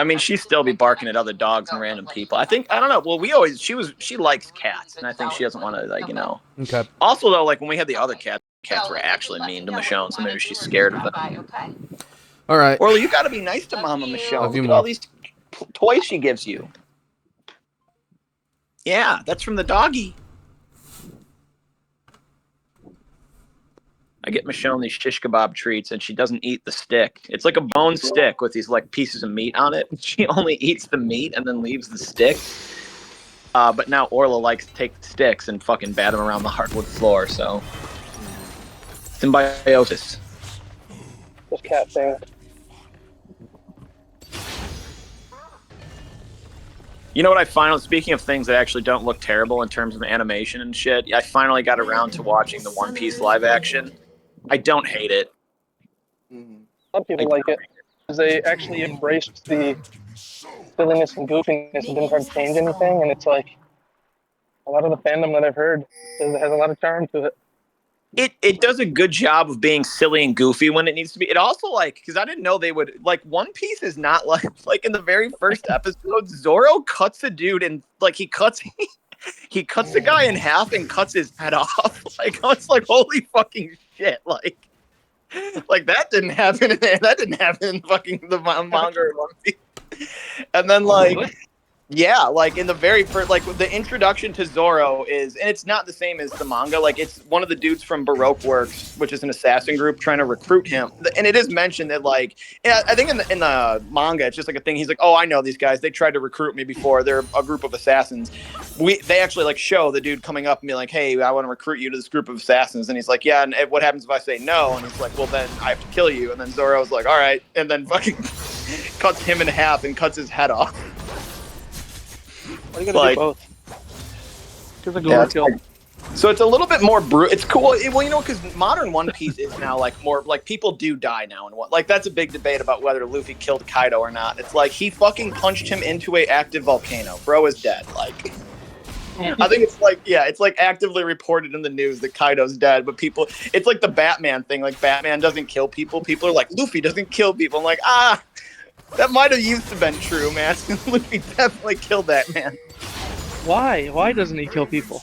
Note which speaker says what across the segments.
Speaker 1: I mean, she'd still be barking at other dogs and random people. I don't know. Well, she likes cats, and I think she doesn't want to, like,
Speaker 2: Okay.
Speaker 1: Also, though, like, when we had the other cats were actually mean to Michonne, so maybe she's scared of them.
Speaker 2: All right.
Speaker 1: Orla, you got to be nice to Mama Michonne.
Speaker 2: Love you
Speaker 1: Look at
Speaker 2: more.
Speaker 1: all these toys she gives you. Yeah, that's from the doggy. I get Michonne these shish kebab treats, and she doesn't eat the stick. It's like a bone stick with these like pieces of meat on it. She only eats the meat and then leaves the stick. But now Orla likes to take the sticks and fucking bat them around the hardwood floor. So symbiosis.
Speaker 3: This cat thing.
Speaker 1: You know what I finally, speaking of things that actually don't look terrible in terms of animation and shit, I finally got around to watching the One Piece live action. I don't hate it.
Speaker 3: Some people like it because they actually embraced the silliness and goofiness and didn't try to change anything. And it's like a lot of the fandom that I've heard says it has a lot of charm to it.
Speaker 1: It does a good job of being silly and goofy when it needs to be. It also, like, because I didn't know they would, like, One Piece is not like in the very first episode, Zoro cuts a dude and like he cuts the guy in half and cuts his head off. Like, I was like, holy fucking shit, like that didn't happen in there. That didn't happen in fucking the manga or One Piece. And then like. Yeah, like in the very first, like the introduction to Zoro is, and it's not the same as the manga. Like it's one of the dudes from Baroque Works, which is an assassin group, trying to recruit him. And it is mentioned that, like, I think in the manga, it's just like a thing. He's like, "Oh, I know these guys. They tried to recruit me before. They're a group of assassins." They actually like show the dude coming up and be like, "Hey, I want to recruit you to this group of assassins." And he's like, "Yeah, and what happens if I say no?" And he's like, "Well, then I have to kill you." And then Zoro's like, "All right," and then fucking cuts him in half and cuts his head off.
Speaker 3: Why you gotta do both? Because I go kill.
Speaker 1: So it's a little bit more brutal. It's cool. Well, you know, because modern One Piece is now like more like people do die now and what. Like that's a big debate about whether Luffy killed Kaido or not. It's like he fucking punched him into a active volcano. Bro is dead. Like I think it's like, yeah, it's like actively reported in the news that Kaido's dead, but people, it's like the Batman thing. Like Batman doesn't kill people. People are like, Luffy doesn't kill people. I'm like, that might have used to been true, man. Luffy definitely killed that man.
Speaker 3: Why? Why doesn't he kill people?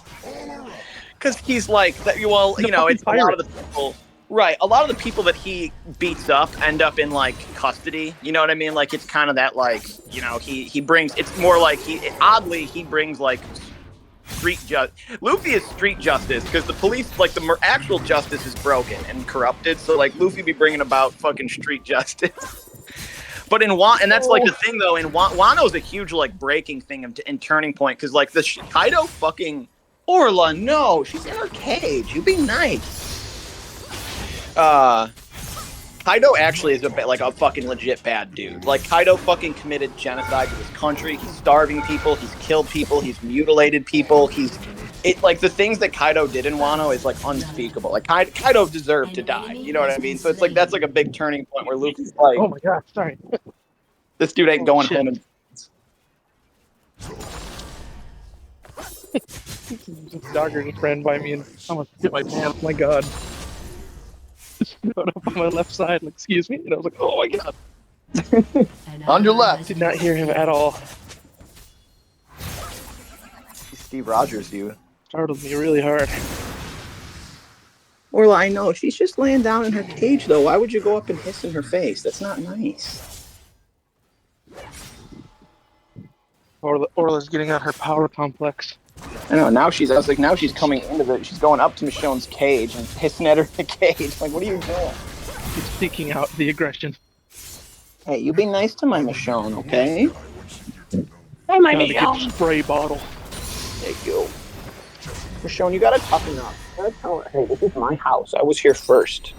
Speaker 1: Because he's like, well, you know, it's a lot of the people. Right, a lot of the people that he beats up end up in like custody. You know what I mean? Like it's kind of that, like, you know, he brings. It's more like he brings like street justice. Luffy is street justice because the police, like the actual justice, is broken and corrupted. So like Luffy be bringing about fucking street justice. But in and that's like the thing though. In Wano's a huge like breaking thing and turning point because like the Kaido fucking Orla, no, she's in her cage. You be nice. Kaido actually is like a fucking legit bad dude. Like Kaido fucking committed genocide to his country. He's starving people. He's killed people. He's mutilated people. Like the things that Kaido did in Wano is like unspeakable. Like Kaido deserved to die. You know what I mean? So it's like that's like a big turning point where Luffy's like,
Speaker 3: oh my god, sorry,
Speaker 1: this dude ain't going home. And
Speaker 3: dogger just ran by me and almost hit my pants. My god. Up on my left side, like, excuse me, and I was like, oh my god.
Speaker 1: On your left.
Speaker 3: Did not hear him at all.
Speaker 1: Steve Rogers, you.
Speaker 3: Startled me really hard.
Speaker 1: Orla, I know. She's just laying down in her cage, though. Why would you go up and hiss in her face? That's not nice.
Speaker 3: Orla's getting out her power complex.
Speaker 1: I know. Now she's coming into it. She's going up to Michonne's cage and hissing at her in the cage. Like, what are you doing?
Speaker 3: She's seeking out the aggression.
Speaker 1: Hey, you be nice to my Michonne, okay?
Speaker 3: Oh, my Michonne. Spray bottle.
Speaker 1: There you go. Michonne, you gotta toughen up. You gotta tell her, hey, this is my house. I was here first.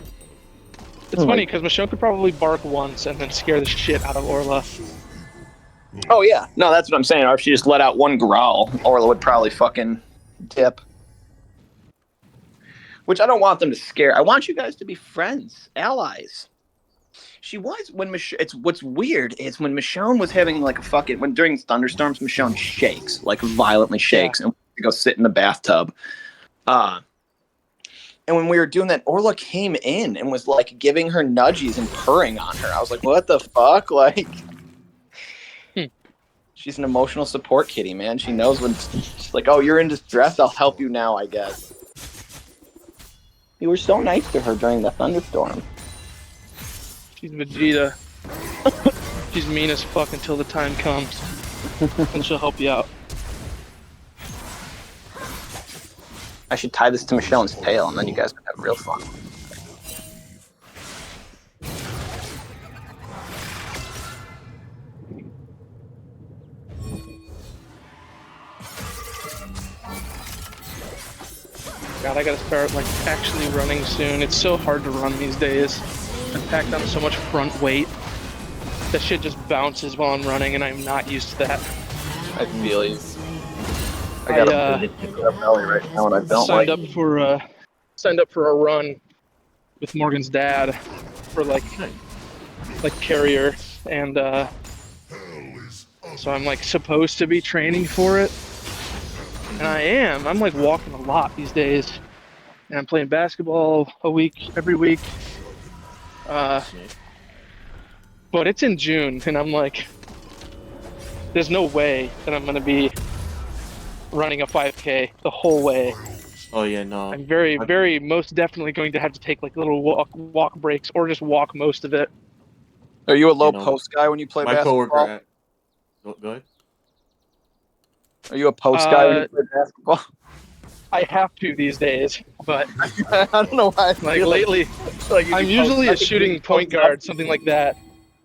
Speaker 3: It's funny, because Michonne could probably bark once and then scare the shit out of Orla.
Speaker 1: Oh, yeah. No, that's what I'm saying. Or if she just let out one growl, Orla would probably fucking dip. Which I don't want them to scare. I want you guys to be friends, allies. She was when it's what's weird is when Michonne was having like a fucking during thunderstorms, Michonne shakes, like violently shakes, and we go sit in the bathtub. And when we were doing that, Orla came in and was like giving her nudgies and purring on her. I was like, what the fuck? Like, She's an emotional support kitty, man. She knows when she's like, "Oh, you're in distress. I'll help you now." I guess. You were so nice to her during the thunderstorm.
Speaker 3: She's Vegeta. She's mean as fuck until the time comes, and she'll help you out.
Speaker 1: I should tie this to Michelle's tail, and then you guys can have real fun.
Speaker 3: God, I gotta start like actually running soon. It's so hard to run these days. I've packed on so much front weight. That shit just bounces while I'm running, and I'm not used to that.
Speaker 1: I feel you. I got a belly right now, and I don't
Speaker 3: signed up for a run with Morgan's dad for like carrier, and so I'm like supposed to be training for it, and I am. I'm like walking a lot these days, and I'm playing basketball every week. But it's in June, and I'm like, there's no way that I'm gonna be running a 5K the whole way.
Speaker 2: Oh yeah, no.
Speaker 3: I'm very most definitely going to have to take like little walk breaks, or just walk most of it.
Speaker 1: Are you a low post guy when you play basketball?
Speaker 2: Coworker. Go ahead.
Speaker 1: Are you a post guy when you play basketball?
Speaker 3: I have to these days, but
Speaker 1: I don't know why.
Speaker 3: Like lately, I'm usually a shooting point guard, something like that.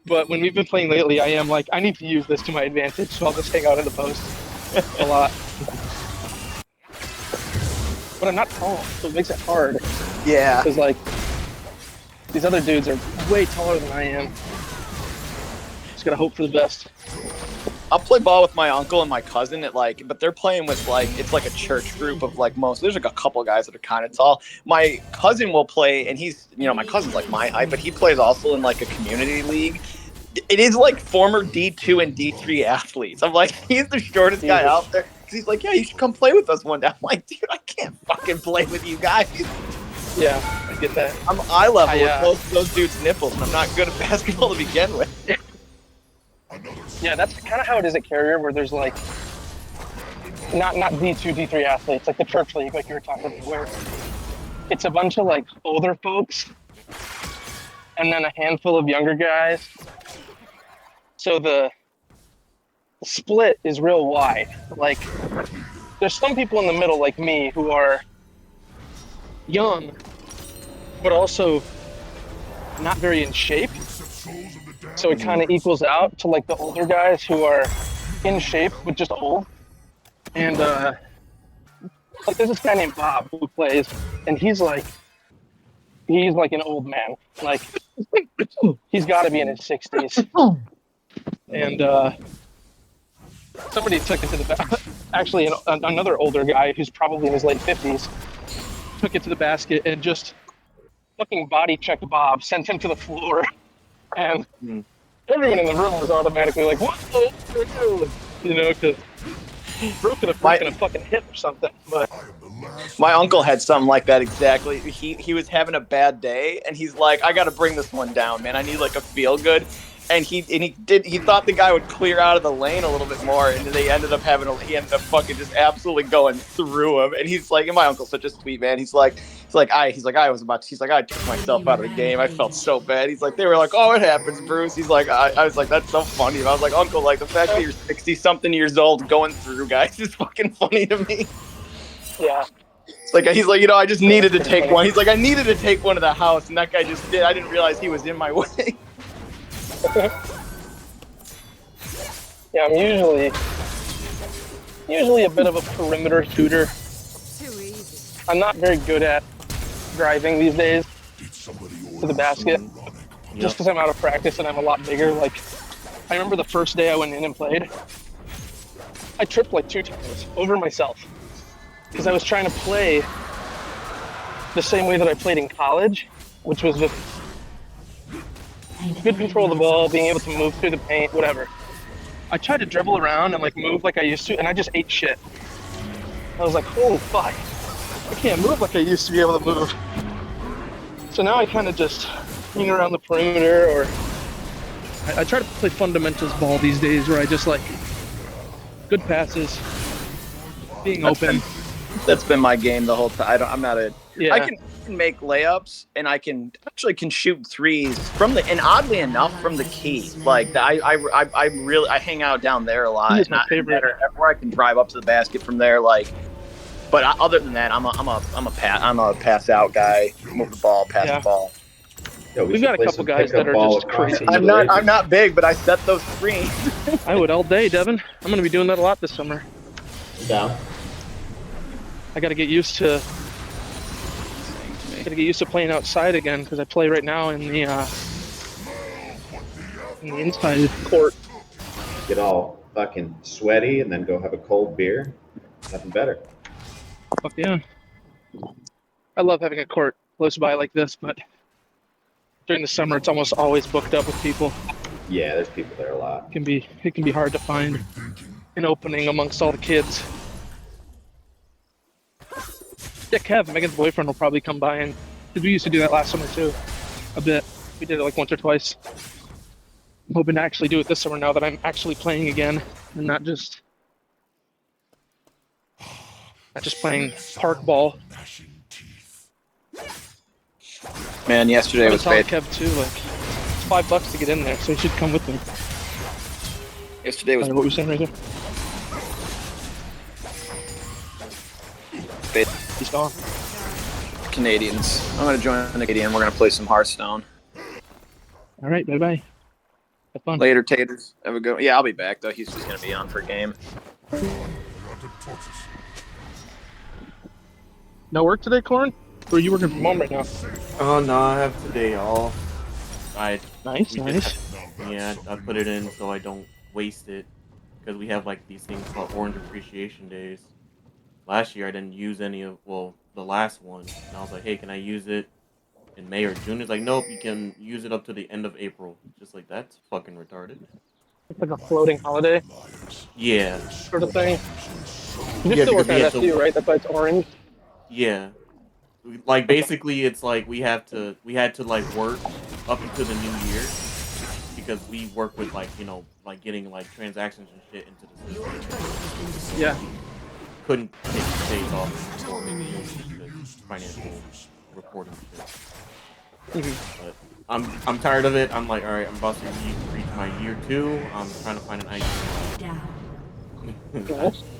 Speaker 3: But when we've been playing lately, I am like, I need to use this to my advantage, so I'll just hang out in the post a lot. But I'm not tall, so it makes it hard.
Speaker 1: Yeah.
Speaker 3: Because like, these other dudes are way taller than I am. Just gotta hope for the best.
Speaker 1: I'll play ball with my uncle and my cousin but they're playing with it's like a church group of there's like a couple guys that are kind of tall. My cousin will play, and he's, my cousin's like my height, but he plays also in like a community league. It is like former D2 and D3 athletes. I'm like, he's the shortest guy out there. Cause he's like, yeah, you should come play with us one day. I'm like, dude, I can't fucking play with you guys.
Speaker 3: Yeah, I get that.
Speaker 1: I'm eye level with both of those dudes' nipples, and I'm not good at basketball to begin with.
Speaker 3: Yeah, that's kind of how it is at Carrier, where there's like not D2, D3 athletes, like the church league, like you were talking about, where it's a bunch of like older folks and then a handful of younger guys. So the split is real wide. Like, there's some people in the middle, like me, who are young, but also not very in shape. So it kind of equals out to like the older guys who are in shape but just old. And like there's this guy named Bob who plays, and he's like an old man. Like he's got to be in his 60s. And somebody took it to the basket. Actually, another older guy who's probably in his late 50s took it to the basket and just fucking body checked Bob, sent him to the floor. And everyone in the room was automatically like, what the hell? Because Bro could have broken a fucking hip or something. But
Speaker 1: my uncle had something like that exactly. He was having a bad day, and he's like, I got to bring this one down, man. I need like a feel good. And he thought the guy would clear out of the lane a little bit more, and he ended up fucking just absolutely going through him. And he's like, and my uncle's such a sweet man. He's like, I took myself out of the game. I felt so bad. He's like, they were like, oh, it happens, Bruce. He's like, I was like, that's so funny. And I was like, Uncle, like the fact that you're 60-something years old going through guys is fucking funny to me.
Speaker 3: Yeah.
Speaker 1: It's like, he's like, I just needed to take one. He's like, I needed to take one to the house, and that guy just did. I didn't realize he was in my way.
Speaker 3: Yeah, I'm usually a bit of a perimeter shooter. I'm not very good at driving these days to the basket, just because I'm out of practice and I'm a lot bigger. Like, I remember the first day I went in and played, I tripped like 2 times over myself because I was trying to play the same way that I played in college, which was just good control of the ball, being able to move through the paint, whatever. I tried to dribble around and like move like I used to, and I just ate shit. I was like, oh fuck, I can't move like I used to be able to move. So now I kind of just hang around the perimeter, or I try to play fundamentals ball these days, where I just like good passes, being open.
Speaker 1: That's been my game the whole time. I'm not a.
Speaker 3: Yeah.
Speaker 1: I can make layups and I can shoot threes from the, and oddly enough from the key. Like I really hang out down there a lot.
Speaker 3: He's my favorite.
Speaker 1: Where I can drive up to the basket from there. Like, but other than that, I'm a pass out guy. Move the ball, pass the ball.
Speaker 4: Yo,
Speaker 3: We've got a couple guys that are just crazy.
Speaker 1: I'm not big, but I set those screens.
Speaker 3: I would all day, Devin. I'm gonna be doing that a lot this summer.
Speaker 4: Down.
Speaker 3: I gotta get used to playing outside again because I play right now in the inside court.
Speaker 4: Get all fucking sweaty and then go have a cold beer. Nothing better.
Speaker 3: Fuck yeah. I love having a court close by like this, but during the summer it's almost always booked up with people.
Speaker 4: Yeah, there's people there a lot.
Speaker 3: It can be hard to find an opening amongst all the kids. Yeah, Kev, Megan's boyfriend will probably come by, and we used to do that last summer too, a bit. We did it like once or twice. I'm hoping to actually do it this summer now that I'm actually playing again and not just playing park ball.
Speaker 1: Man, yesterday was
Speaker 3: telling Kev too, like it's $5 to get in there, so you should come with me.
Speaker 1: Yesterday was
Speaker 3: what were you saying right there? He's gone.
Speaker 1: Canadians. I'm gonna join the Canadian. We're gonna play some Hearthstone.
Speaker 3: All right, bye. Have fun.
Speaker 1: Later, taters. Have a good. Yeah, I'll be back though. He's just gonna be on for a game.
Speaker 3: No work today, Corin? Or are you working from home right now?
Speaker 2: Oh no, I have today off.
Speaker 3: Nice.
Speaker 2: Yeah, I put it in so I don't waste it because we have like these things called Orange Appreciation Days. Last year I didn't use any of the last one, and I was like, hey, can I use it in May or June? It's like, nope, you can use it up to the end of April. Just like, that's fucking retarded.
Speaker 3: It's like a floating holiday.
Speaker 2: Yeah.
Speaker 3: Sort of thing. You still work on FU, right? That's why it's orange.
Speaker 2: Yeah. Like basically, it's like we had to like work up until the new year because we work with like like getting like transactions and shit into the system.
Speaker 3: Yeah.
Speaker 2: Couldn't take days off for financial reporting shit. But I'm tired of it. I'm like, all right, I'm about to reach my year 2. I'm trying to find an IT. I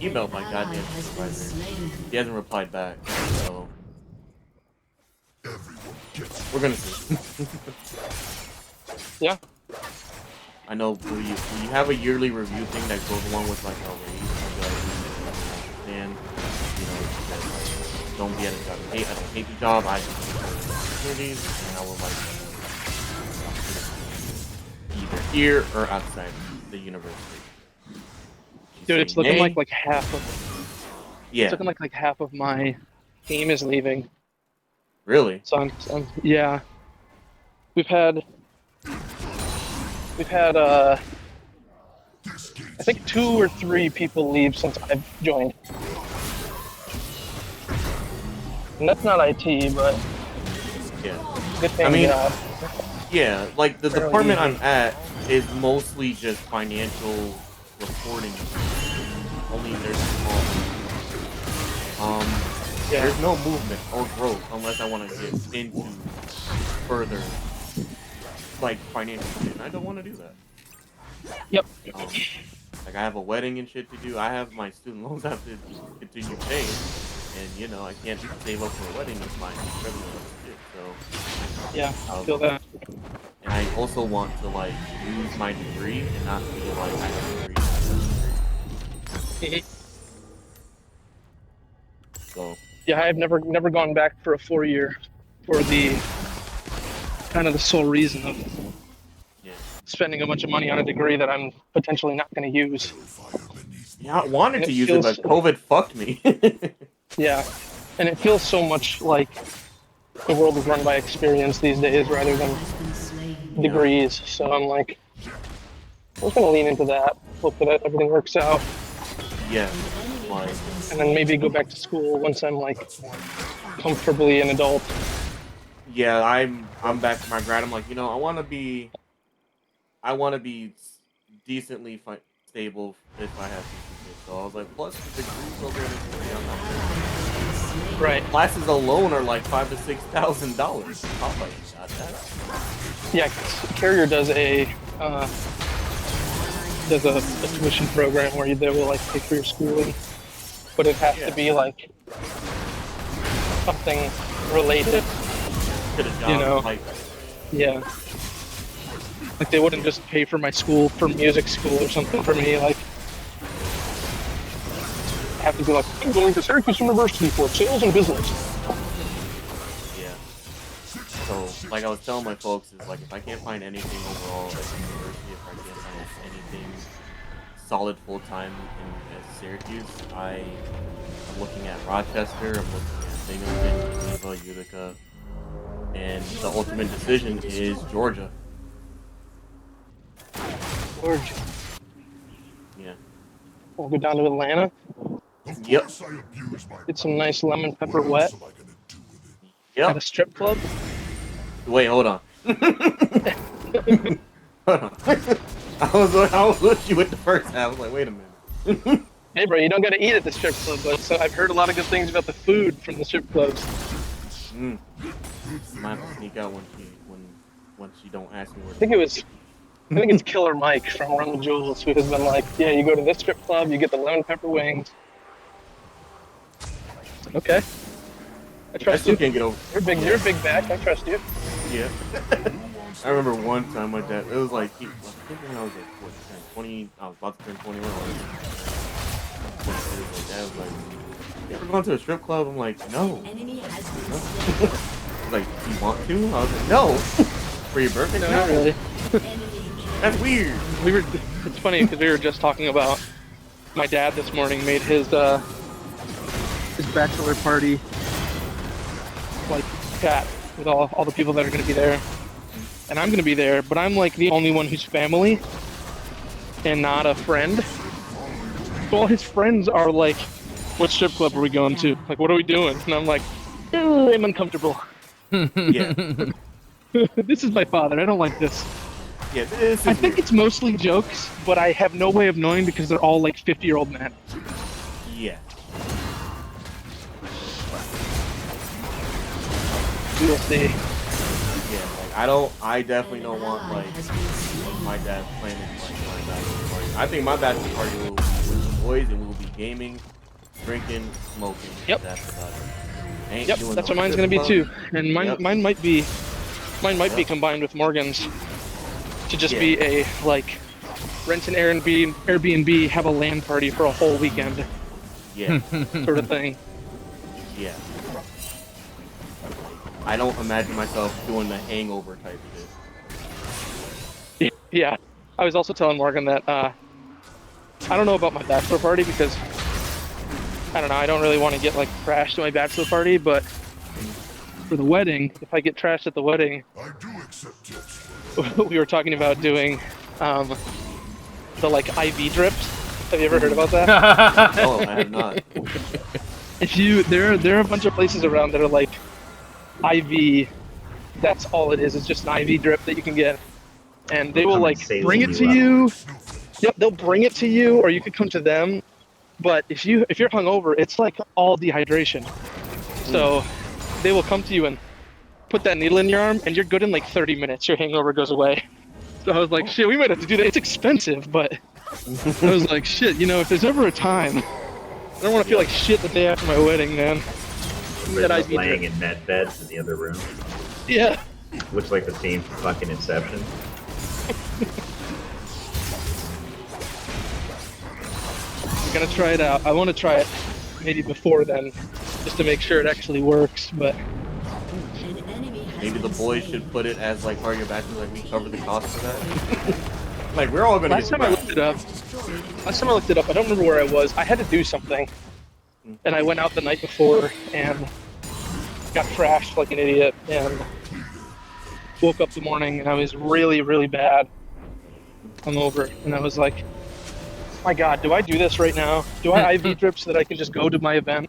Speaker 2: emailed my goddamn supervisor. He hasn't replied back, so we're gonna see.
Speaker 3: Yeah.
Speaker 2: I know when you have a yearly review thing that goes along with like a raise, and don't be at a job. I don't hate the job. I just need opportunities, and I will like either here or outside the university.
Speaker 3: Dude, it's looking like half of.
Speaker 2: Yeah.
Speaker 3: It's looking like half of my team is leaving.
Speaker 2: Really?
Speaker 3: So yeah. We've had I think 2 or 3 people leave since I've joined. And that's not IT, but
Speaker 2: yeah.
Speaker 3: Good paying job.
Speaker 2: Yeah, like the department I'm at is mostly just financial reporting. Only there's there's no movement or growth unless I want to get into further like financial shit. And I don't want to do that.
Speaker 3: Yep.
Speaker 2: Like I have a wedding and shit to do. I have my student loans I have to continue paying, and I can't save up for a wedding with my regular shit. So
Speaker 3: yeah, I feel that.
Speaker 2: And I also want to like use my degree and not feel like I have a degree. So
Speaker 3: yeah, I've never gone back for a 4-year for the kind of the sole reason of spending a bunch of money on a degree that I'm potentially not going to use.
Speaker 2: Yeah, I wanted to use it, but COVID fucked me.
Speaker 3: Yeah, and it feels so much like the world is run by experience these days rather than degrees. So I'm like, I'm just going to lean into that, hope that everything works out.
Speaker 2: Yeah.
Speaker 3: And then maybe go back to school once I'm like comfortably an adult.
Speaker 2: Yeah, I'm back to my grad. I'm like, I want to be decently stable if I have to. So I was like, plus the degrees over there. I'm not sure.
Speaker 3: Right.
Speaker 2: Classes alone are like $5,000 to $6,000. I'm like, got that.
Speaker 3: Yeah, 'cause Carrier does a tuition program where they will like pay for your schooling, but it has to be like something related.
Speaker 2: Get a job,
Speaker 3: You know.
Speaker 2: like,
Speaker 3: Yeah. Like they wouldn't just pay for my school, for music school or something for me. Like I have to be like, I'm going to Syracuse University for sales and business.
Speaker 2: yeah. So, like I was telling my folks, is like if I can't find anything overall at the university, if I can't find anything solid full time in Syracuse, I'm looking at Rochester, I'm looking at Binghamton, Geneva, Utica, and the ultimate decision is Georgia.
Speaker 3: Georgia.
Speaker 2: Yeah.
Speaker 3: We'll go down to Atlanta.
Speaker 2: Yep.
Speaker 3: Get some nice lemon pepper wet at
Speaker 2: Yep.
Speaker 3: a strip club.
Speaker 2: Wait, hold on. Hold on. I was with you with the first half. I was like, wait a minute.
Speaker 3: Hey, bro, you don't gotta eat at the strip club, but so I've heard a lot of good things about the food from the strip clubs.
Speaker 2: I might have to sneak out when she don't ask me where.
Speaker 3: I think it's Killer Mike from Run the Jewels who has been like, yeah, you go to this strip club, you get the lemon pepper wings. Okay. I
Speaker 2: I
Speaker 3: trust
Speaker 2: still
Speaker 3: you.
Speaker 2: can't get over.
Speaker 3: You're a big back. I trust you.
Speaker 2: Yeah. I remember one time my dad. It was like I think when I was like what, 20. I was about to turn 21. My dad was like, "You ever gone to a strip club?" I'm like, "No." He's like, "You want to?" I was like, "No." For your birthday?
Speaker 3: No, not really.
Speaker 2: That's weird.
Speaker 3: It's funny because we were just talking about my dad this morning made his bachelor party like chat with all the people that are going to be there, and I'm going to be there, but I'm like the only one who's family and not a friend. So all his friends are like, "What strip club are we going to? Like, what are we doing?" And I'm like, "I'm uncomfortable.
Speaker 2: Yeah.
Speaker 3: This is my father. I don't like this."
Speaker 2: Yeah. This is
Speaker 3: I think
Speaker 2: weird.
Speaker 3: it's mostly jokes, but I have no way of knowing because they're all like 50-year-old men.
Speaker 2: Yeah.
Speaker 3: We'll see.
Speaker 2: Yeah. Like I definitely don't want like my dad planning like my bachelor party. I think my bachelor party will be with the boys and we will be gaming, drinking, smoking.
Speaker 3: Yep.
Speaker 2: That's about it. Ain't
Speaker 3: Yep,
Speaker 2: doing
Speaker 3: that's
Speaker 2: no
Speaker 3: what mine's
Speaker 2: strip
Speaker 3: gonna be too.
Speaker 2: club.
Speaker 3: And
Speaker 2: Yep.
Speaker 3: mine might be
Speaker 2: Yep.
Speaker 3: combined with Morgan's to just
Speaker 2: Yeah.
Speaker 3: be a like rent an Airbnb, have a LAN party for a whole weekend
Speaker 2: Yeah.
Speaker 3: sort of thing.
Speaker 2: Yeah. I don't imagine myself doing the hangover type shit.
Speaker 3: Yeah. I was also telling Morgan that I don't know about my bachelor party because I don't know, I don't really want to get like trashed at my bachelor party, but for the wedding, if I get trashed at the wedding, we were talking about doing the like IV drips. Have you ever heard about that?
Speaker 2: No, I have not.
Speaker 3: There are a bunch of places around that are like IV. That's all it is. It's just an IV drip that you can get, and they will like bring it to you. Yep, they'll bring it to you, or you could come to them. But if you're hungover, it's like all dehydration. So they will come to you and put that needle in your arm, and you're good in like 30 minutes. Your hangover goes away. So I was like, shit, we might have to do that. It's expensive, but I was like, shit, if there's ever a time, I don't want to feel like shit the day after my wedding, man.
Speaker 4: We're just laying in med beds in the other room.
Speaker 3: Yeah.
Speaker 4: Looks like the scene from fucking Inception.
Speaker 3: I'm gonna try it out. I want to try it maybe before then, just to make sure it actually works, but
Speaker 2: Maybe the boys should put it as like part of your bachelor, like we cover the cost for that. Like we're all gonna
Speaker 3: last
Speaker 2: get
Speaker 3: time I looked it up, I don't remember where I was. I had to do something, and I went out the night before and got trashed like an idiot, and woke up the morning and I was really, really bad hungover, and I was like, my God, do I do this right now? Do I IV drip so that I can just go to my event?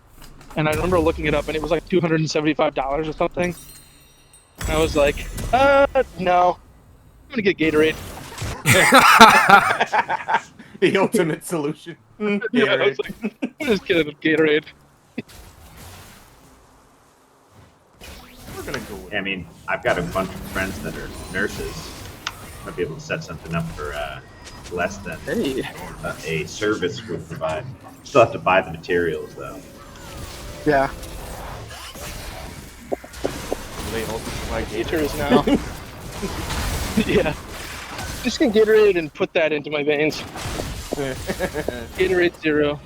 Speaker 3: And I remember looking it up, and it was like $275 or something. And I was like, no, I'm gonna get Gatorade.
Speaker 2: The ultimate solution.
Speaker 3: Yeah, I was
Speaker 2: Gatorade.
Speaker 3: like, I'm just kidding with Gatorade.
Speaker 2: We're gonna go with
Speaker 4: I mean, I've got a bunch of friends that are nurses. Might be able to set something up for less than
Speaker 3: Hey.
Speaker 4: a service would provide. Still have to buy the materials though.
Speaker 3: Yeah.
Speaker 2: They also provide
Speaker 3: Gators now. Yeah. Just get Gatorade and put that into my veins. Gatorade Zero.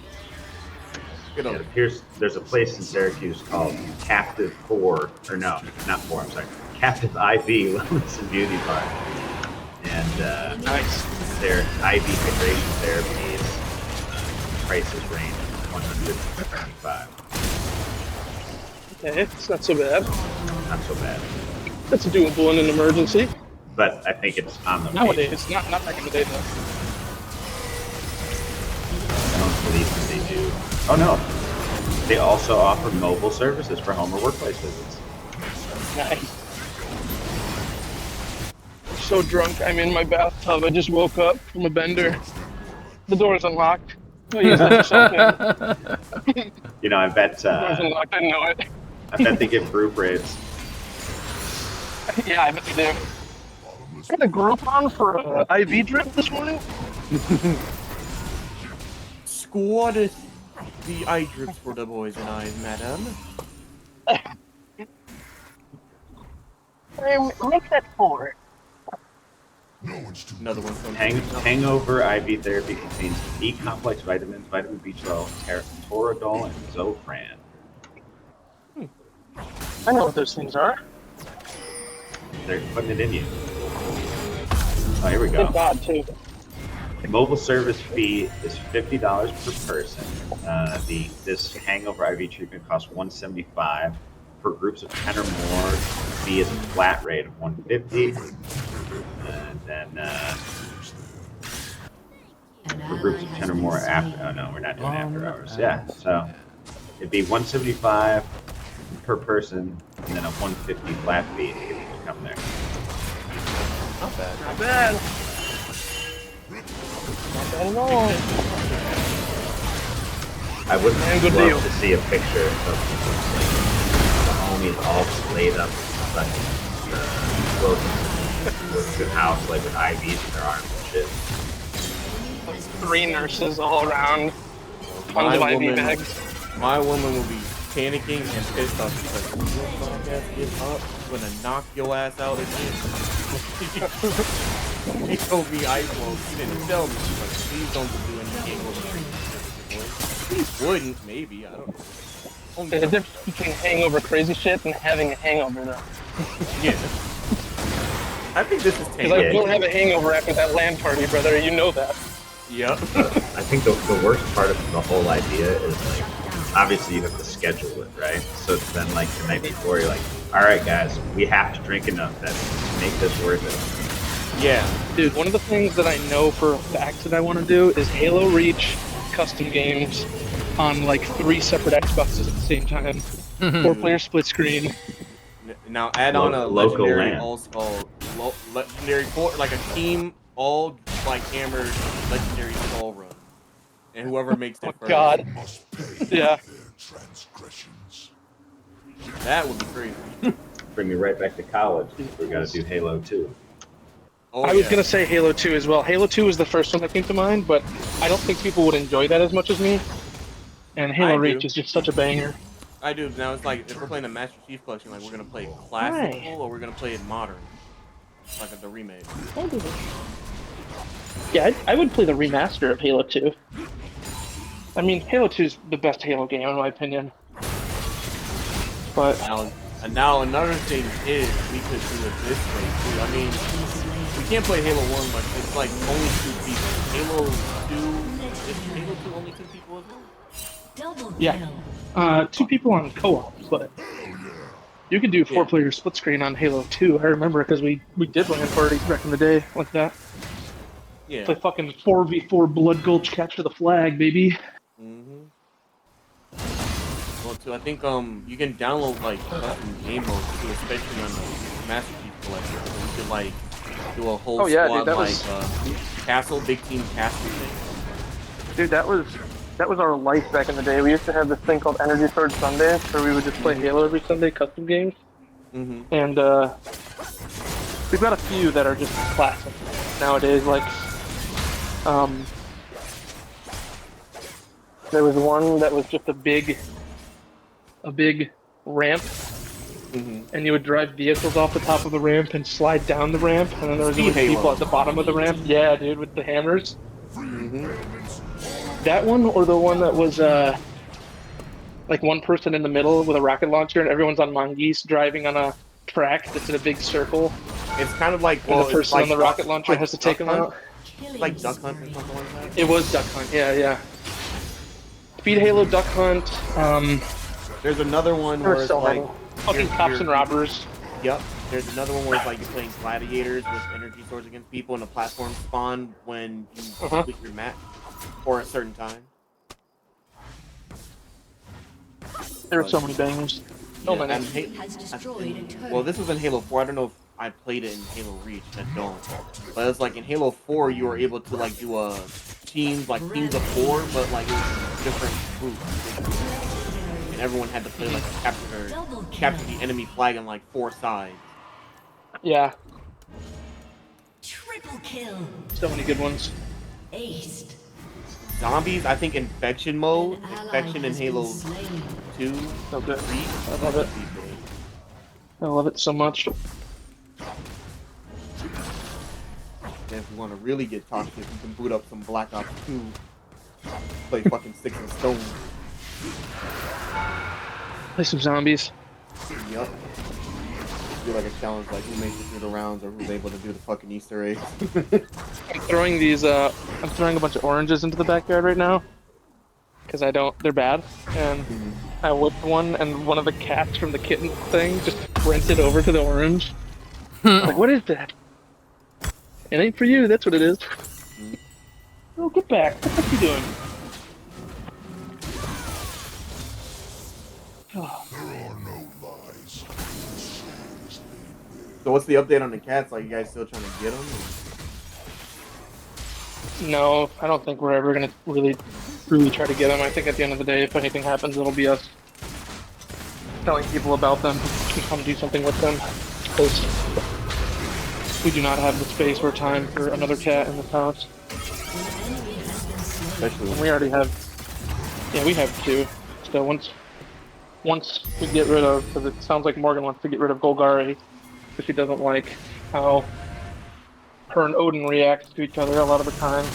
Speaker 2: Good
Speaker 4: It
Speaker 2: old.
Speaker 4: appears there's a place in Syracuse called Captive 4, or no, not 4, I'm sorry, Captive IV Wellness and Beauty Bar. And
Speaker 3: Nice.
Speaker 4: their IV hydration therapies prices range from $125.
Speaker 3: Okay, it's not so bad.
Speaker 4: Not so bad.
Speaker 3: That's doable in an emergency.
Speaker 4: But I think it's on the
Speaker 3: Nowadays, not back in the day though.
Speaker 4: I don't believe that they do. Oh no. They also offer mobile services for home or workplace visits.
Speaker 3: Nice. So drunk, I'm in my bathtub. I just woke up from a bender. The door's unlocked. Please let yourself in.
Speaker 4: You know, I bet
Speaker 3: The door's unlocked. I know it.
Speaker 4: I bet they give group rates.
Speaker 3: Yeah, I bet they do. I got a group on for an IV drip this morning.
Speaker 2: Squatteth the eye drips for the boys and I, madam.
Speaker 3: Make that 4.
Speaker 2: Another one from
Speaker 4: Hangover IV therapy contains B-complex vitamins, vitamin B12, toradol, and Zofran.
Speaker 3: I know what those things are.
Speaker 4: They're putting it in you. Oh, here we
Speaker 3: Thank
Speaker 4: go.
Speaker 3: God, too.
Speaker 4: Mobile service fee is $50 per person. This hangover IV treatment costs $175. For groups of 10 or more, the fee is a flat rate of $150. And then for groups of 10 or more after, oh no, we're not doing after hours. Yeah, so it'd be $175 per person, and then a $150 flat fee to get people to come there.
Speaker 2: Not bad.
Speaker 3: Not bad. Not bad at all.
Speaker 4: I would
Speaker 3: Man, good
Speaker 4: love
Speaker 3: deal.
Speaker 4: to see a picture of the homies all laid up like the house, like with IVs in their arms and shit.
Speaker 3: 3 nurses all around.
Speaker 2: My
Speaker 3: Tons of IV
Speaker 2: woman-
Speaker 3: bags.
Speaker 2: My woman will be panicking and pissed off because when your dog ass gets up, I'm gonna knock your ass out again. She told me she didn't tell me. She's like, please don't do anything with me. Please wouldn't, maybe, I don't know.
Speaker 3: There's a difference between hangover crazy shit and having a hangover, though.
Speaker 2: Yeah. I think this is
Speaker 3: Because I
Speaker 2: tame.
Speaker 3: don't have a hangover after that LAN party, brother. You know that.
Speaker 2: Yep.
Speaker 4: I think the worst part of the whole idea is like, obviously you have to schedule it, right? So then like the night before you're like, all right guys, we have to drink enough to make this worth it.
Speaker 2: Yeah.
Speaker 3: Dude, one of the things that I know for a fact that I want to do is Halo Reach custom games on like 3 separate Xboxes at the same time. 4-player split screen.
Speaker 2: Now add on a
Speaker 4: Local
Speaker 2: legendary
Speaker 4: LAN.
Speaker 2: legendary like a team all like hammered legendary skull run, and whoever makes it
Speaker 3: Oh,
Speaker 2: first.
Speaker 3: God. Yeah.
Speaker 2: That would be crazy.
Speaker 4: Bring me right back to college. We got to do Halo 2.
Speaker 2: Oh,
Speaker 3: I was
Speaker 2: yeah.
Speaker 3: gonna say Halo 2 as well. Halo 2 was the first one that came to mind, but I don't think people would enjoy that as much as me. And Halo
Speaker 2: I
Speaker 3: Reach
Speaker 2: do.
Speaker 3: is just such a banger.
Speaker 2: I do. Now it's like if we're playing the Master Chief Collection, like we're gonna play classical
Speaker 3: Right.
Speaker 2: or we're gonna play it modern, like the remake.
Speaker 3: Yeah, I would play the remaster of Halo 2. I mean, Halo 2 is the best Halo game in my opinion. But
Speaker 2: Now another thing is we could do it this way too. I mean, we can't play Halo 1, but it's like only 2 people. Halo 2 is Halo 2 only 2 people as well?
Speaker 3: yeah, 2 people on co-op, but you could do 4-player split screen on Halo 2. I remember because we did LAN parties back in the day like that.
Speaker 2: Yeah.
Speaker 3: Play fucking 4v4 Blood Gulch capture the flag, baby.
Speaker 2: Well, too, I think you can download like custom game modes too, especially on the Master Chief Collection. So you could like do a whole
Speaker 3: Oh, yeah,
Speaker 2: squad
Speaker 3: dude, that
Speaker 2: like
Speaker 3: was-
Speaker 2: castle, big team castle thing.
Speaker 3: Dude, that was our life back in the day. We used to have this thing called Energy Storage Sundays, where we would just play Halo every Sunday, custom games.
Speaker 2: Mm-hmm.
Speaker 3: And we've got a few that are just classic nowadays. Like, there was one that was just a big ramp, and you would drive vehicles off the top of the ramp and slide down the ramp, and then there was
Speaker 2: Speed
Speaker 3: people
Speaker 2: Halo.
Speaker 3: at the bottom of the ramp. Yeah, dude, with the hammers.
Speaker 2: Mm-hmm.
Speaker 3: That one, or the one that was like one person in the middle with a rocket launcher, and everyone's on mongoose driving on a track that's in a big circle,
Speaker 2: It's kind of like,
Speaker 3: and
Speaker 2: well,
Speaker 3: the person
Speaker 2: it's like
Speaker 3: on the rocket launcher has to take them
Speaker 2: Hunt.
Speaker 3: out.
Speaker 2: It's like Duck Hunt or something like that.
Speaker 3: It was Duck Hunt, yeah. Speed Halo, Duck Hunt.
Speaker 2: There's another one
Speaker 3: There
Speaker 2: where
Speaker 3: were
Speaker 2: it's
Speaker 3: so
Speaker 2: like
Speaker 3: many. Fucking cops and robbers.
Speaker 2: Yep. There's another one where it's like you're playing gladiators with energy swords against people, and the platforms spawn when you complete your match or a certain time.
Speaker 3: There were so many bangers. So
Speaker 2: Yeah,
Speaker 3: many.
Speaker 2: and well, this was in Halo 4. I don't know if I played it in Halo Reach. I don't. But it's like in Halo 4, you were able to like do a teams of 4, but like it was different groups, and everyone had to play like capture the enemy flag on like 4 sides.
Speaker 3: Yeah,
Speaker 5: Triple kill.
Speaker 3: so many good ones.
Speaker 5: Aced.
Speaker 2: Zombies, I think Infection mode, Infection in Halo 2,
Speaker 3: So good.
Speaker 2: 3.
Speaker 3: I love it. I love it so much.
Speaker 2: And if you want to really get toxic, you can boot up some Black Ops 2. Play fucking Sticks and Stones.
Speaker 3: Play some zombies.
Speaker 2: Yup. Do like a challenge, like who makes it through the rounds or who's able to do the fucking Easter eggs.
Speaker 3: I'm throwing these. I'm throwing a bunch of oranges into the backyard right now. Because they're bad. And I whipped one, and one of the cats from the kitten thing just sprinted over to the orange. I'm like, what is that? It ain't for you, that's what it is. Oh, get back. What the fuck are you doing? Oh.
Speaker 2: So what's the update on the cats? Like, you guys still trying to get them?
Speaker 3: No, I don't think we're ever gonna really try to get them. I think at the end of the day, if anything happens, it'll be us telling people about them to come do something with them. Because we do not have the space or time for another cat in this house.
Speaker 2: Especially
Speaker 3: And we already have. Yeah, we have 2. So once we get rid of, because it sounds like Morgan wants to get rid of Golgari, because she doesn't like how her and Odin react to each other a lot of the time.